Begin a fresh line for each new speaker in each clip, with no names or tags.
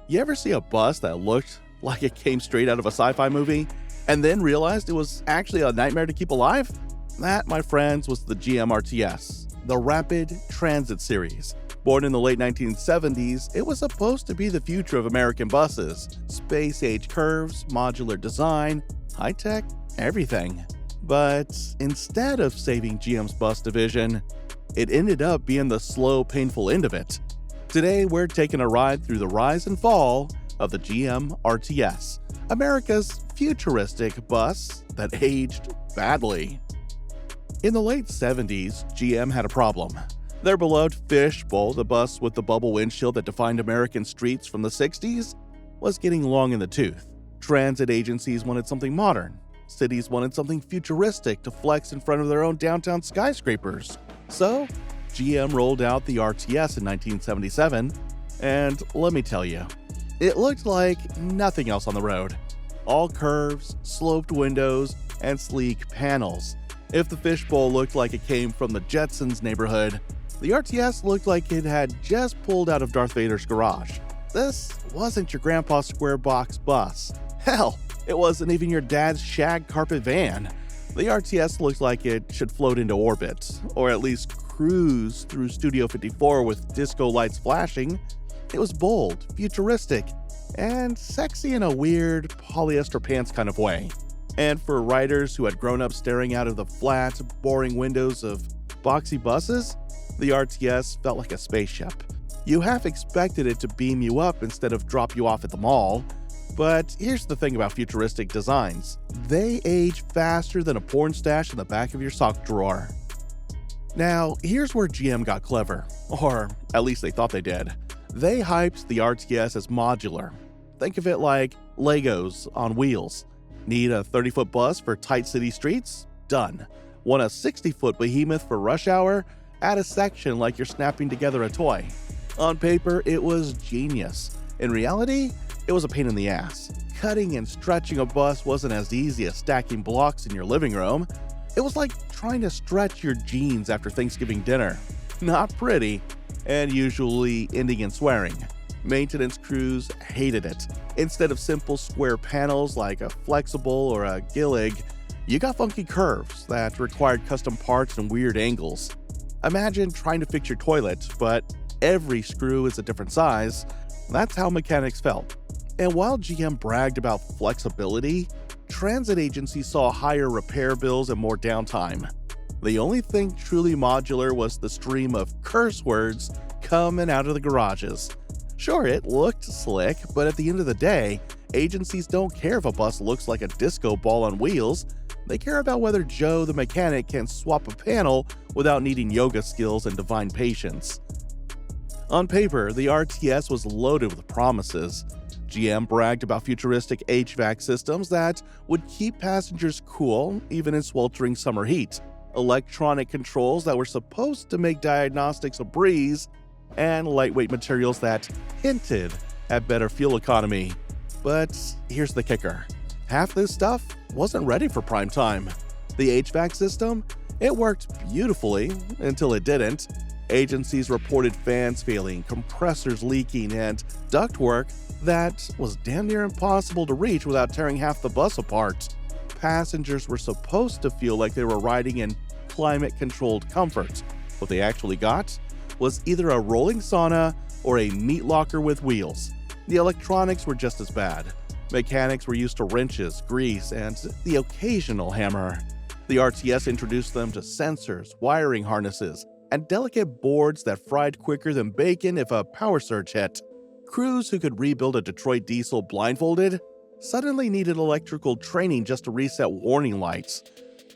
You ever see a bus that looked like it came straight out of a sci-fi movie, and then realized it was actually a nightmare to keep alive? That, my friends, was the GM RTS, the Rapid Transit Series. Born in the late 1970s, it was supposed to be the future of American buses. Space-age curves, modular design, high-tech, everything. But instead of saving GM's bus division, it ended up being the slow, painful end of it. Today, we're taking a ride through the rise and fall of the GM RTS, America's futuristic bus that aged badly. In the late 70s, GM had a problem. Their beloved Fishbowl, the bus with the bubble windshield that defined American streets from the 60s, was getting long in the tooth. Transit agencies wanted something modern. Cities wanted something futuristic to flex in front of their own downtown skyscrapers. So, GM rolled out the RTS in 1977, and let me tell you, it looked like nothing else on the road. All curves, sloped windows, and sleek panels. If the Fishbowl looked like it came from the Jetsons neighborhood, the RTS looked like it had just pulled out of Darth Vader's garage. This wasn't your grandpa's square box bus. Hell, it wasn't even your dad's shag carpet van. The RTS looked like it should float into orbit, or at least cruise through Studio 54 with disco lights flashing. It was bold, futuristic, and sexy in a weird polyester pants kind of way. And for riders who had grown up staring out of the flat, boring windows of boxy buses, the RTS felt like a spaceship. You half expected it to beam you up instead of drop you off at the mall. But here's the thing about futuristic designs. They age faster than a porn stash in the back of your sock drawer. Now, here's where GM got clever. Or at least they thought they did. They hyped the RTS as modular. Think of it like Legos on wheels. Need a 30-foot bus for tight city streets? Done. Want a 60-foot behemoth for rush hour? Add a section like you're snapping together a toy. On paper, it was genius. In reality, it was a pain in the ass. Cutting and stretching a bus wasn't as easy as stacking blocks in your living room. It was like trying to stretch your jeans after Thanksgiving dinner. Not pretty, and usually ending in swearing. Maintenance crews hated it. Instead of simple square panels like a flexible or a Gillig, you got funky curves that required custom parts and weird angles. Imagine trying to fix your toilet, but every screw is a different size. That's how mechanics felt. And while GM bragged about flexibility, transit agencies saw higher repair bills and more downtime. The only thing truly modular was the stream of curse words coming out of the garages. Sure, it looked slick, but at the end of the day, agencies don't care if a bus looks like a disco ball on wheels. They care about whether Joe the mechanic can swap a panel without needing yoga skills and divine patience. On paper, the RTS was loaded with promises. GM bragged about futuristic HVAC systems that would keep passengers cool even in sweltering summer heat, electronic controls that were supposed to make diagnostics a breeze, and lightweight materials that hinted at better fuel economy. But here's the kicker. Half this stuff wasn't ready for prime time. The HVAC system, it worked beautifully until it didn't. Agencies reported fans failing, compressors leaking, and ductwork that was damn near impossible to reach without tearing half the bus apart. Passengers were supposed to feel like they were riding in climate-controlled comfort. What they actually got was either a rolling sauna or a meat locker with wheels. The electronics were just as bad. Mechanics were used to wrenches, grease, and the occasional hammer. The RTS introduced them to sensors, wiring harnesses, and delicate boards that fried quicker than bacon if a power surge hit. Crews who could rebuild a Detroit diesel blindfolded suddenly needed electrical training just to reset warning lights.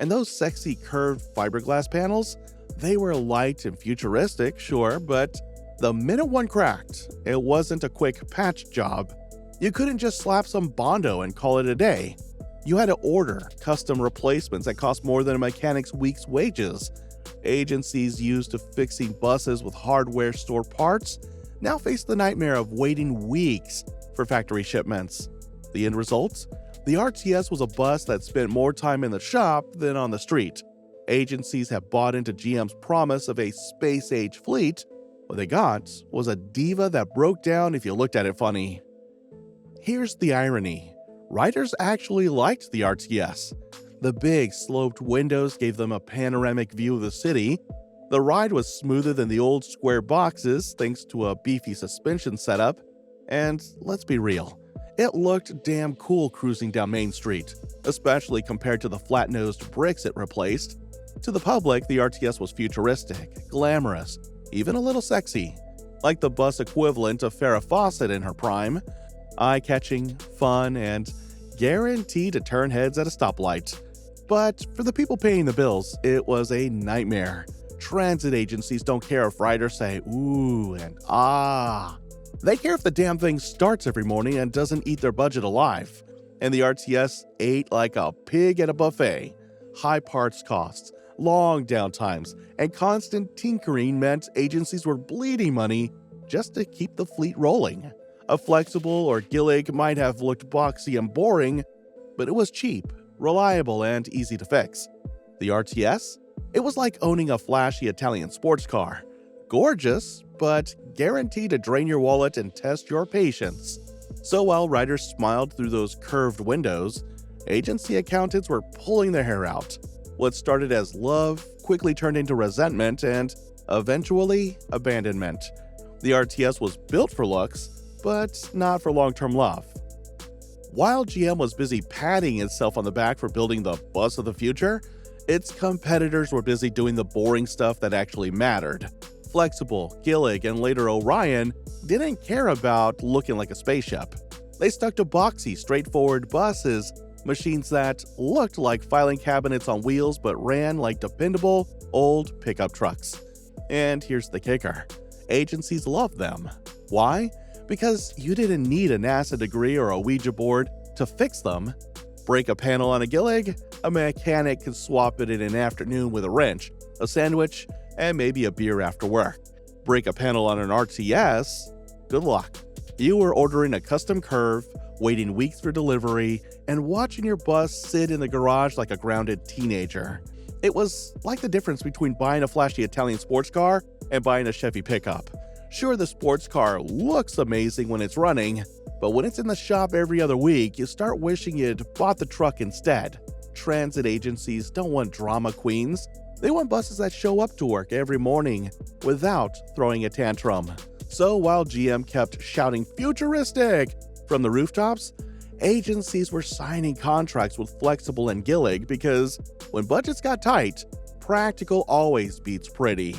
And those sexy curved fiberglass panels, they were light and futuristic, sure, but the minute one cracked, it wasn't a quick patch job. You couldn't just slap some Bondo and call it a day. You had to order custom replacements that cost more than a mechanic's week's wages. Agencies used to fixing buses with hardware store parts now face the nightmare of waiting weeks for factory shipments. The end result? The RTS was a bus that spent more time in the shop than on the street. Agencies have bought into GM's promise of a space-age fleet. What they got was a diva that broke down if you looked at it funny. Here's the irony. Riders actually liked the RTS. The big, sloped windows gave them a panoramic view of the city. The ride was smoother than the old square boxes thanks to a beefy suspension setup. And let's be real, it looked damn cool cruising down Main Street, especially compared to the flat-nosed bricks it replaced. To the public, the RTS was futuristic, glamorous, even a little sexy, like the bus equivalent of Farrah Fawcett in her prime, eye-catching, fun, and guaranteed to turn heads at a stoplight. But for the people paying the bills, it was a nightmare. Transit agencies don't care if riders say ooh and ah. They care if the damn thing starts every morning and doesn't eat their budget alive. And the RTS ate like a pig at a buffet. High parts costs, long downtimes, and constant tinkering meant agencies were bleeding money just to keep the fleet rolling. A Flexible or Gillig might have looked boxy and boring, but it was cheap, reliable, and easy to fix. The RTS? It was like owning a flashy Italian sports car. Gorgeous, but guaranteed to drain your wallet and test your patience. So while riders smiled through those curved windows, agency accountants were pulling their hair out. What started as love quickly turned into resentment and, eventually, abandonment. The RTS was built for looks, but not for long-term love. While GM was busy patting itself on the back for building the bus of the future, its competitors were busy doing the boring stuff that actually mattered. Flexible, Gillig, and later Orion didn't care about looking like a spaceship. They stuck to boxy, straightforward buses, machines that looked like filing cabinets on wheels but ran like dependable, old pickup trucks. And here's the kicker. Agencies loved them. Why? Because you didn't need a NASA degree or a Ouija board to fix them. Break a panel on a Gillig, a mechanic can swap it in an afternoon with a wrench, a sandwich, and maybe a beer after work. Break a panel on an RTS, good luck. You were ordering a custom curve, waiting weeks for delivery, and watching your bus sit in the garage like a grounded teenager. It was like the difference between buying a flashy Italian sports car and buying a Chevy pickup. Sure, the sports car looks amazing when it's running, but when it's in the shop every other week, you start wishing you'd bought the truck instead. Transit agencies don't want drama queens. They want buses that show up to work every morning without throwing a tantrum. So while GM kept shouting futuristic from the rooftops, agencies were signing contracts with Flexible and Gillig because when budgets got tight, practical always beats pretty.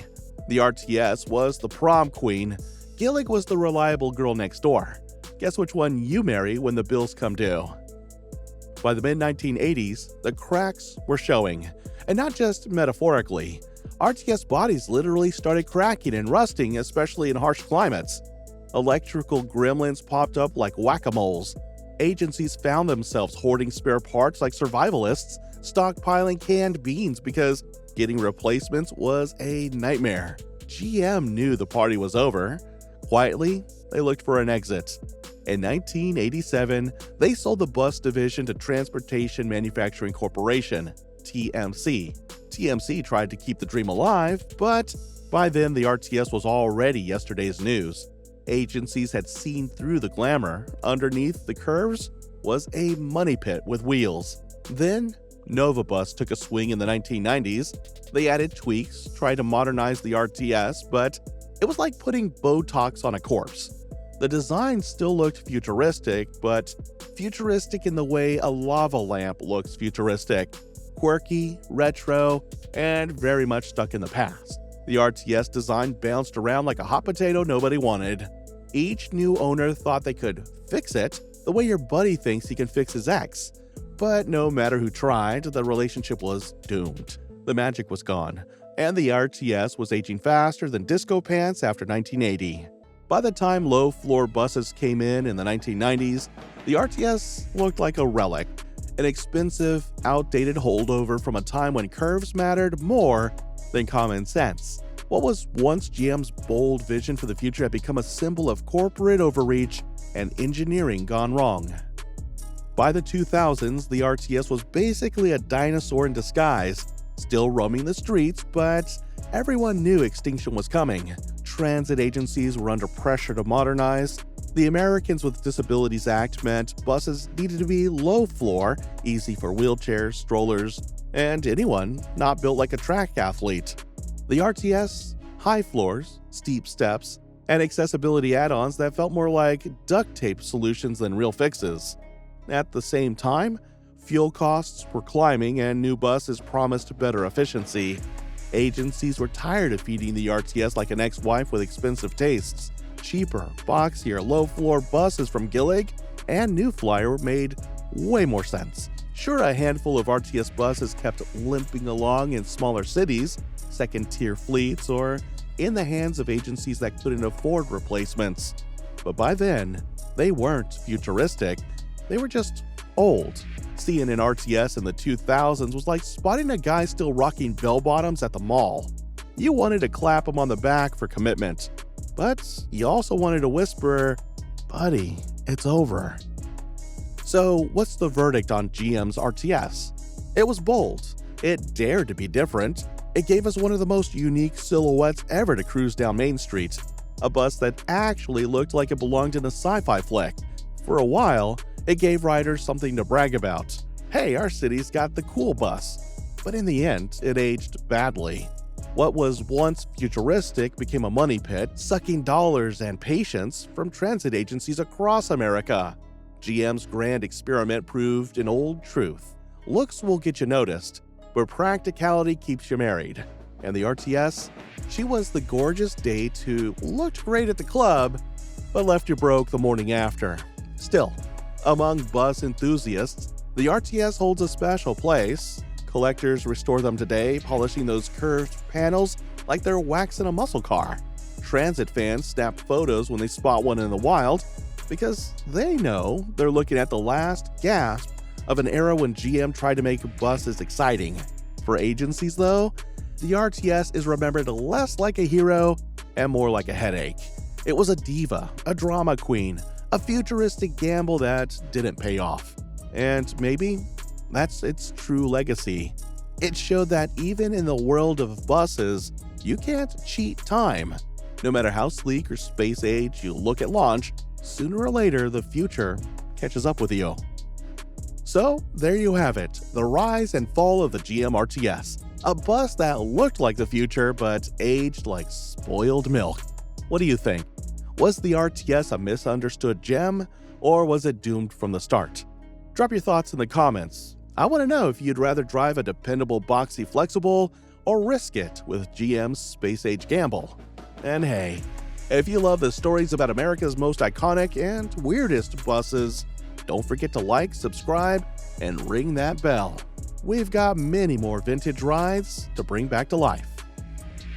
The RTS was the prom queen. Gillig was the reliable girl next door. Guess which one you marry when the bills come due. By the mid-1980s, the cracks were showing. And not just metaphorically. RTS bodies literally started cracking and rusting, especially in harsh climates. Electrical gremlins popped up like whack-a-moles. Agencies found themselves hoarding spare parts like survivalists, stockpiling canned beans because getting replacements was a nightmare. GM knew the party was over. Quietly, they looked for an exit. In 1987, they sold the bus division to Transportation Manufacturing Corporation, TMC. TMC tried to keep the dream alive, but by then the RTS was already yesterday's news. Agencies had seen through the glamour. Underneath the curves was a money pit with wheels. Then, Novabus took a swing in the 1990s. They added tweaks, tried to modernize the RTS, but it was like putting Botox on a corpse. The design still looked futuristic, but futuristic in the way a lava lamp looks futuristic. Quirky, retro, and very much stuck in the past. The RTS design bounced around like a hot potato nobody wanted. Each new owner thought they could fix it the way your buddy thinks he can fix his ex. But no matter who tried, the relationship was doomed. The magic was gone, and the RTS was aging faster than disco pants after 1980. By the time low-floor buses came in the 1990s, the RTS looked like a relic, an expensive, outdated holdover from a time when curves mattered more than common sense. What was once GM's bold vision for the future had become a symbol of corporate overreach and engineering gone wrong. By the 2000s, the RTS was basically a dinosaur in disguise, still roaming the streets, but everyone knew extinction was coming. Transit agencies were under pressure to modernize. The Americans with Disabilities Act meant buses needed to be low floor, easy for wheelchairs, strollers, and anyone not built like a track athlete. The RTS, high floors, steep steps, and accessibility add-ons that felt more like duct tape solutions than real fixes. At the same time, fuel costs were climbing and new buses promised better efficiency. Agencies were tired of feeding the RTS like an ex-wife with expensive tastes. Cheaper, boxier, low-floor buses from Gillig and New Flyer made way more sense. Sure, a handful of RTS buses kept limping along in smaller cities, second-tier fleets, or in the hands of agencies that couldn't afford replacements. But by then, they weren't futuristic, they were just old. Seeing an RTS in the 2000s was like spotting a guy still rocking bell-bottoms at the mall. You wanted to clap him on the back for commitment, but you also wanted to whisper, "Buddy, it's over." So what's the verdict on GM's RTS? It was bold. It dared to be different. It gave us one of the most unique silhouettes ever to cruise down Main Street. A bus that actually looked like it belonged in a sci-fi flick. For a while, it gave riders something to brag about. Hey, our city's got the cool bus. But in the end, it aged badly. What was once futuristic became a money pit, sucking dollars and patience from transit agencies across America. GM's grand experiment proved an old truth. Looks will get you noticed, but practicality keeps you married. And the RTS? She was the gorgeous date who looked great at the club, but left you broke the morning after. Still, among bus enthusiasts, the RTS holds a special place. Collectors restore them today, polishing those curved panels like they're waxing a muscle car. Transit fans snap photos when they spot one in the wild because they know they're looking at the last gasp of an era when GM tried to make buses exciting. For agencies, though, the RTS is remembered less like a hero and more like a headache. It was a diva, a drama queen, a futuristic gamble that didn't pay off. And maybe that's its true legacy. It showed that even in the world of buses, you can't cheat time. No matter how sleek or space age you look at launch, sooner or later the future catches up with you. So there you have it, the rise and fall of the GM RTS. A bus that looked like the future but aged like spoiled milk. What do you think? Was the RTS a misunderstood gem, or was it doomed from the start? Drop your thoughts in the comments. I want to know if you'd rather drive a dependable boxy flexible or risk it with GM's space-age gamble. And hey, if you love the stories about America's most iconic and weirdest buses, don't forget to like, subscribe, and ring that bell. We've got many more vintage rides to bring back to life.